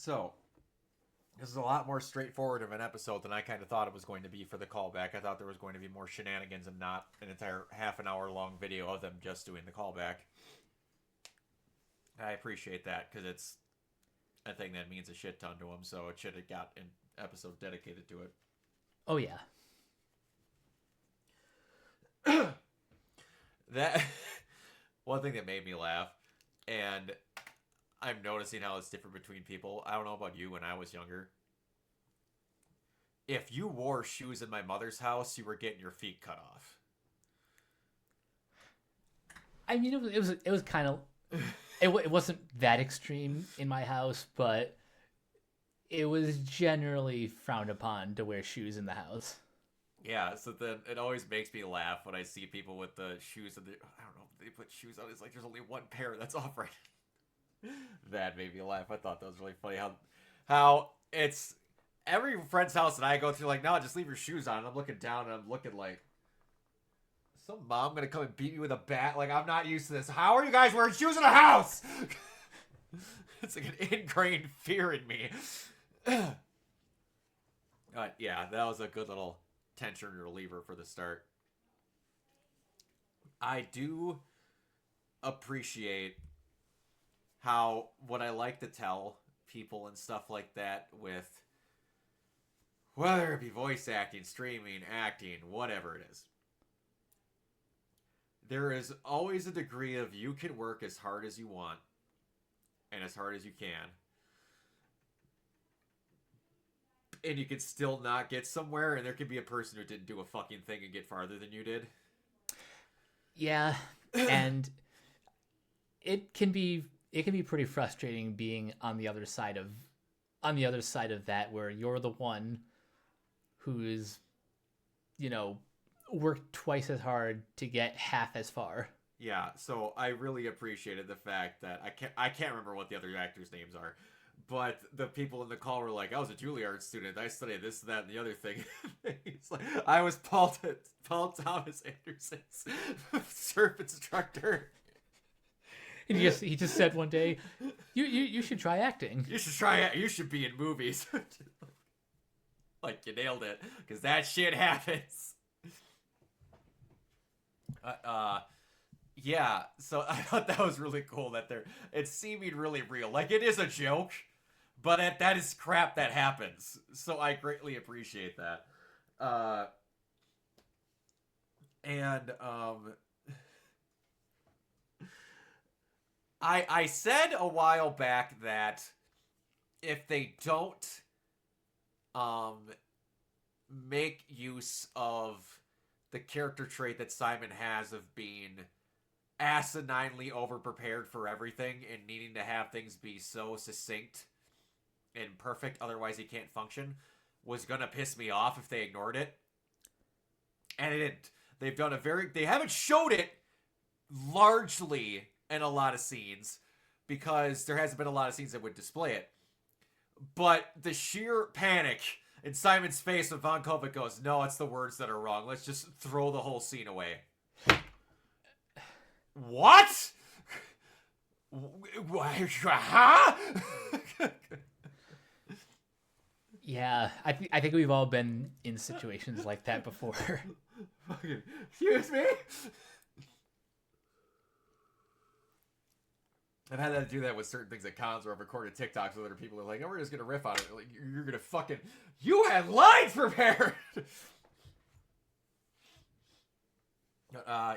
So, this is a lot more straightforward of an episode than I kind of thought it was going to be for the callback. I thought there was going to be more shenanigans and not an entire half an hour long video of them just doing the callback. I appreciate that because it's a thing that means a shit ton to them, so it should have got an episode dedicated to it. Oh, yeah. That one thing that made me laugh, and I'm noticing how it's different between people. I don't know about you when I was younger. If you wore shoes in my mother's house, you were getting your feet cut off. I mean, it was kind of it wasn't that extreme in my house, but it was generally frowned upon to wear shoes in the house. Yeah, so then it always makes me laugh when I see people with the shoes and I don't know, they put shoes on. It's like there's only one pair that's off right. That made me laugh. I thought that was really funny how it's every friend's house that I go to, like, no, just leave your shoes on. And I'm looking down and I'm looking like, some mom gonna come and beat me with a bat? Like, I'm not used to this. How are you guys wearing shoes in the house? It's like an ingrained fear in me. Yeah, that was a good little tension reliever for the start. I do appreciate how what I like to tell people and stuff like that with whether it be voice acting, streaming, acting, whatever it is. There is always a degree of you can work as hard as you want and as hard as you can. And you can still not get somewhere, and there can be a person who didn't do a fucking thing and get farther than you did. Yeah, and it can be pretty frustrating being on the other side of that, where you're the one who's, worked twice as hard to get half as far. Yeah, so I really appreciated the fact that I can't remember what the other actors' names are, but the people in the call were like, I was a Juilliard student, I studied this, that, and the other thing. He's like, I was Paul Thomas Anderson's surf instructor. And he just said one day, you should try acting. You should try it. You should be in movies. Like, you nailed it, because that shit happens. Yeah, so I thought that was really cool that it seemed really real. Like, it is a joke, but that is crap that happens. So I greatly appreciate that. I said a while back that if they don't make use of the character trait that Simon has of being asininely overprepared for everything and needing to have things be so succinct and perfect, otherwise he can't function, was gonna piss me off if they ignored it. And it didn't. They haven't showed it largely in a lot of scenes because there hasn't been a lot of scenes that would display it. But the sheer panic in Simon's face when Von Kovic goes, no, it's the words that are wrong. Let's just throw the whole scene away. What? Huh? Yeah, I think we've all been in situations like that before. Excuse me? I've had to do that with certain things at cons where I've recorded TikToks with other people who are like, oh, we're just going to riff on it. Like, you're going to fucking... You had lines prepared!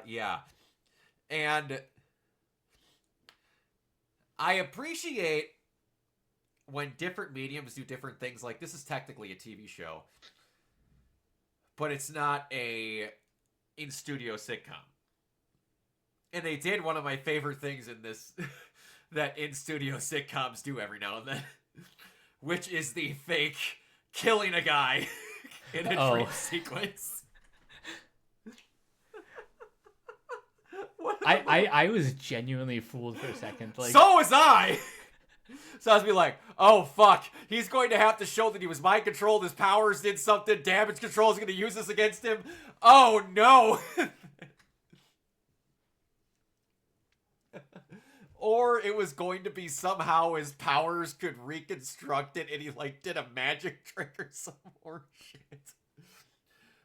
Yeah. And I appreciate when different mediums do different things. Like, this is technically a TV show, but it's not a in-studio sitcom. And they did one of my favorite things in this that in-studio sitcoms do every now and then, which is the fake killing a guy in a dream sequence. I was genuinely fooled for a second. Like, so was I! So I was like, oh fuck, he's going to have to show that he was mind controlled, his powers did something, damage control is going to use this against him. Oh no! Or it was going to be somehow his powers could reconstruct it and he like did a magic trick or some more shit.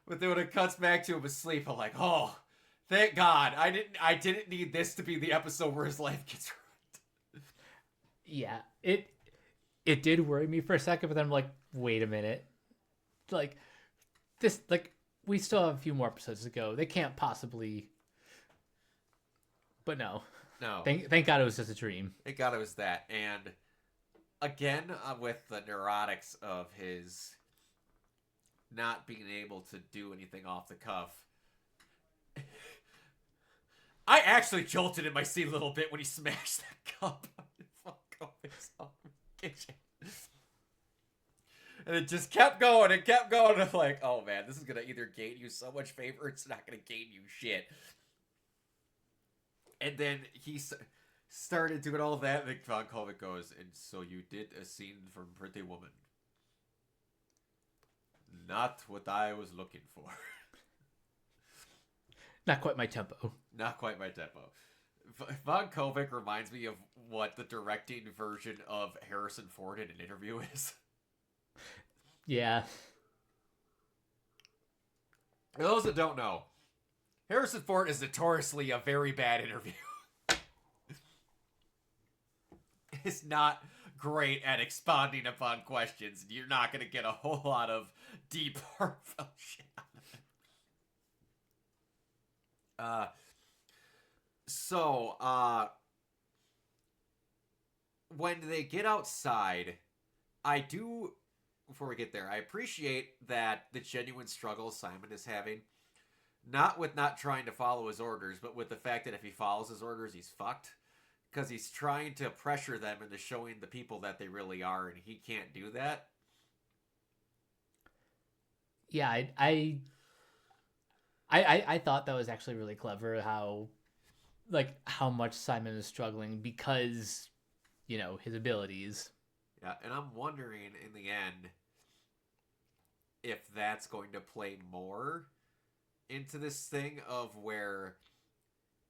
But then when it cuts back to him asleep, I'm like, oh, thank God. I didn't need this to be the episode where his life gets ruined. Yeah, it did worry me for a second, but then I'm like, wait a minute, like this, like we still have a few more episodes to go. They can't possibly. But no, No. thank God it was just a dream. Thank God it was that. And again, with the neurotics of his not being able to do anything off the cuff, I actually jolted in my seat a little bit when he smashed that cup on the kitchen. And it just kept going and kept going. And I'm like, oh man, this is going to either gain you so much favor, it's not going to gain you shit. And then he started doing all of that, and Von Kovic goes, and so you did a scene from Pretty Woman. Not what I was looking for. Not quite my tempo. Not quite my tempo. Von Kovic reminds me of what the directing version of Harrison Ford in an interview is. Yeah. For those that don't know, Harrison Ford is notoriously a very bad interview. Is not great at expounding upon questions. You're not going to get a whole lot of deep, heartfelt shit out of it. When they get outside, I do, before we get there, I appreciate that the genuine struggle Simon is having, not with not trying to follow his orders, but with the fact that if he follows his orders, he's fucked. Because he's trying to pressure them into showing the people that they really are, and he can't do that. Yeah, I thought that was actually really clever how much Simon is struggling because, his abilities. Yeah, and I'm wondering in the end if that's going to play more into this thing of where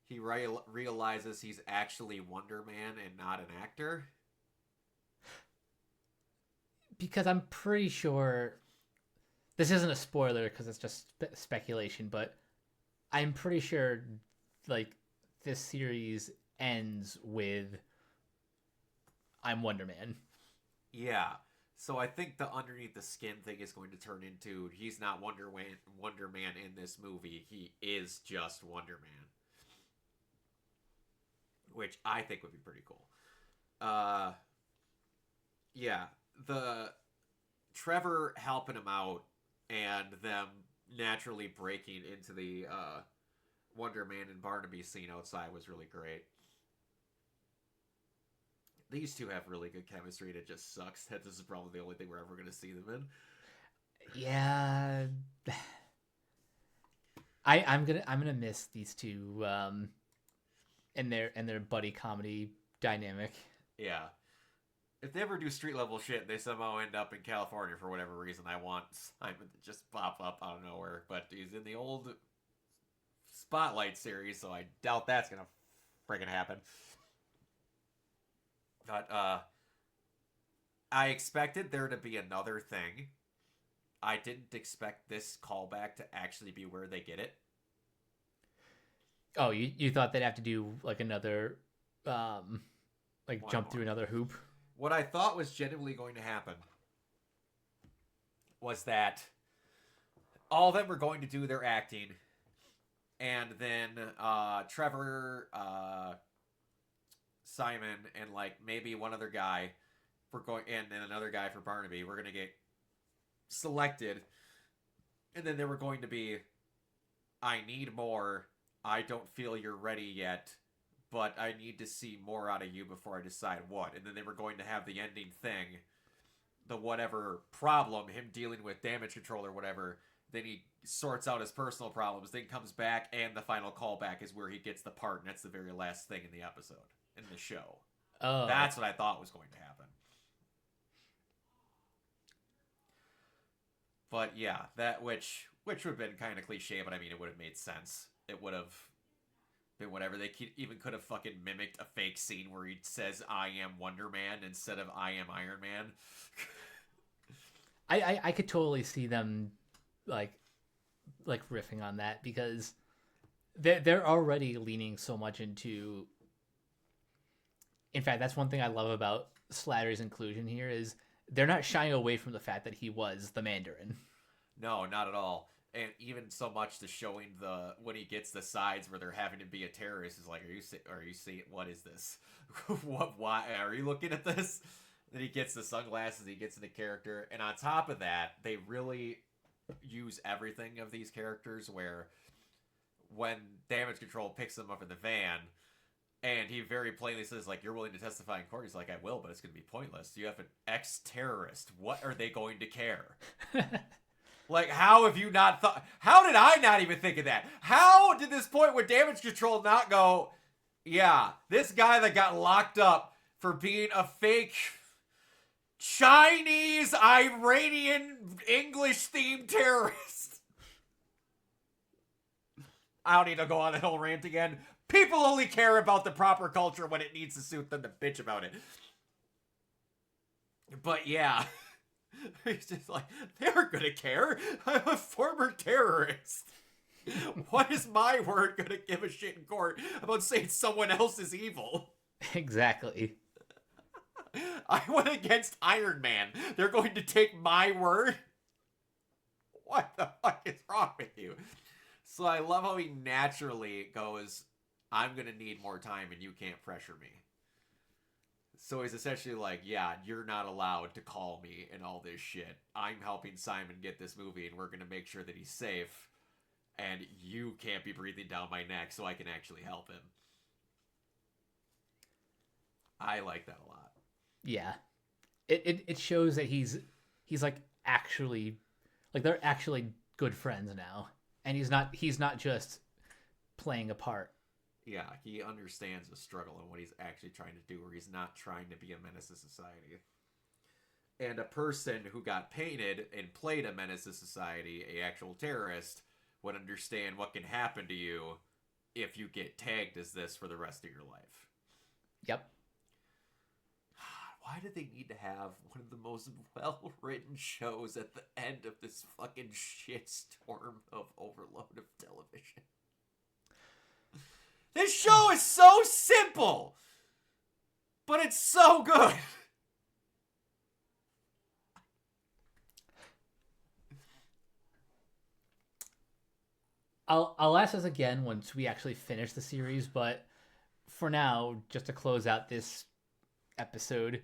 he realizes he's actually Wonder Man and not an actor. Because I'm pretty sure this isn't a spoiler because it's just speculation, but I'm pretty sure this series ends with I'm Wonder Man. Yeah. So I think the underneath the skin thing is going to turn into he's not Wonder Man in this movie. He is just Wonder Man. Which I think would be pretty cool. Yeah, the Trevor helping him out and them naturally breaking into the Wonder Man and Barnaby scene outside was really great. These two have really good chemistry, and it just sucks that this is probably the only thing we're ever going to see them in. Yeah, I'm gonna miss these two. And their buddy comedy dynamic. Yeah. If they ever do street level shit, they somehow end up in California for whatever reason. I want Simon to just pop up out of nowhere, but he's in the old Spotlight series, so I doubt that's gonna friggin' happen. But I expected there to be another thing. I didn't expect this callback to actually be where they get it. Oh, you thought they'd have to do another, jump through another hoop? What I thought was genuinely going to happen was that all of them were going to do their acting, and then Trevor, Simon, and maybe one other guy and another guy for Barnaby were going to get selected, and then they were going to be, I need more. I don't feel you're ready yet, but I need to see more out of you before I decide what. And then they were going to have the ending thing, the whatever problem, him dealing with damage control or whatever. Then he sorts out his personal problems, then comes back, and the final callback is where he gets the part, and that's the very last thing in the episode, in the show. Oh. That's what I thought was going to happen. But yeah, that which would have been kind of cliche, but I mean, it would have made sense. It would have been whatever. They even could have fucking mimicked a fake scene where he says "I am Wonder Man" instead of "I am Iron Man." I could totally see them like riffing on that, because they're already leaning so much into. In fact, that's one thing I love about Slattery's inclusion here is they're not shying away from the fact that he was the Mandarin. No, not at all. And even so much to showing when he gets the sides where they're having to be a terrorist is like, are you seeing what is this? Why are you looking at this? Then he gets the sunglasses, he gets into character, and on top of that, they really use everything of these characters. Where when Damage Control picks them up in the van, and he very plainly says, like, you're willing to testify in court. He's like, I will, but it's going to be pointless. You have an ex-terrorist. What are they going to care? Like, how have you not thought? How did I not even think of that? How did this point with Damage Control not go, yeah, this guy that got locked up for being a fake Chinese, Iranian, English-themed terrorist. I don't need to go on that whole rant again. People only care about the proper culture when it needs to suit them to bitch about it. But yeah, he's just like, they're gonna care. I'm a former terrorist. What is my word gonna give a shit in court about saying someone else is evil? Exactly. I went against Iron Man. They're going to take my word? What the fuck is wrong with you? So I love how he naturally goes, I'm going to need more time and you can't pressure me. So he's essentially like, yeah, you're not allowed to call me and all this shit. I'm helping Simon get this movie and we're going to make sure that he's safe. And you can't be breathing down my neck so I can actually help him. I like that a lot. Yeah. It shows that he's like actually, like, they're actually good friends now. And he's not just playing a part. Yeah, he understands the struggle and what he's actually trying to do, where he's not trying to be a menace to society. And a person who got painted and played a menace to society, a actual terrorist, would understand what can happen to you if you get tagged as this for the rest of your life. Yep. Why did they need to have one of the most well-written shows at the end of this fucking shitstorm of overload of television? This show is so simple, but it's so good. I'll ask this again once we actually finish the series, but for now, just to close out this episode,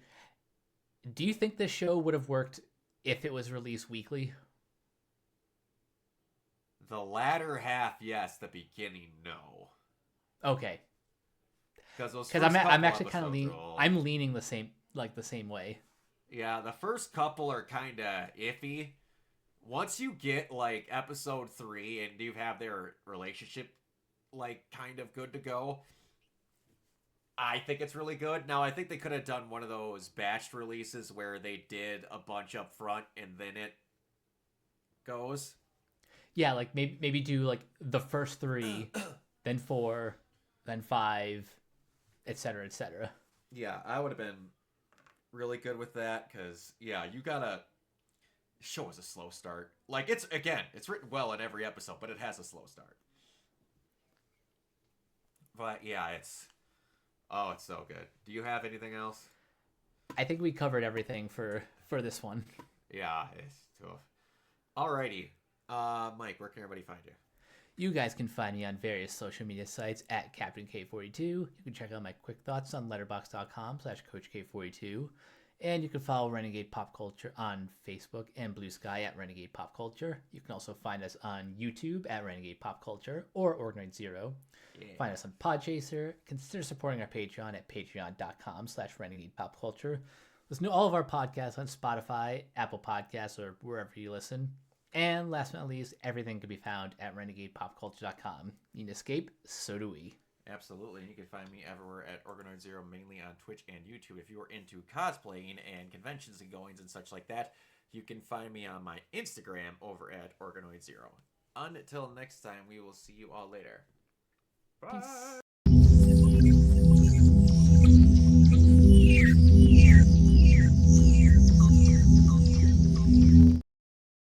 do you think this show would have worked if it was released weekly? The latter half, yes. The beginning, no. Okay. Because I'm actually kind of I'm leaning the same way. Yeah, the first couple are kind of iffy. Once you get like episode 3 and you have their relationship like kind of good to go, I think it's really good. Now, I think they could have done one of those batched releases where they did a bunch up front and then it goes. Yeah, like maybe do like the first 3, then 4, then 5, etc., etc. Yeah, I would have been really good with that because, yeah, you gotta show us a slow start. Like, it's written well in every episode, but it has a slow start. But yeah, it's so good. Do you have anything else? I think we covered everything for this one. Yeah, it's tough. Alrighty. Mike, where can everybody find you? You guys can find me on various social media sites at CaptainK42. You can check out my quick thoughts on letterboxd.com/CoachK42. And you can follow Renegade Pop Culture on Facebook and Blue Sky at Renegade Pop Culture. You can also find us on YouTube at Renegade Pop Culture or Organite Zero. Yeah. Find us on Podchaser. Consider supporting our Patreon at patreon.com/Renegade Pop Culture. Listen to all of our podcasts on Spotify, Apple Podcasts, or wherever you listen. And last but not least, everything can be found at renegadepopculture.com. You need escape, so do we. Absolutely. You can find me everywhere at Organoid Zero, mainly on Twitch and YouTube. If you are into cosplaying and conventions and goings and such like that, you can find me on my Instagram over at Organoid Zero. Until next time, we will see you all later. Bye. Peace.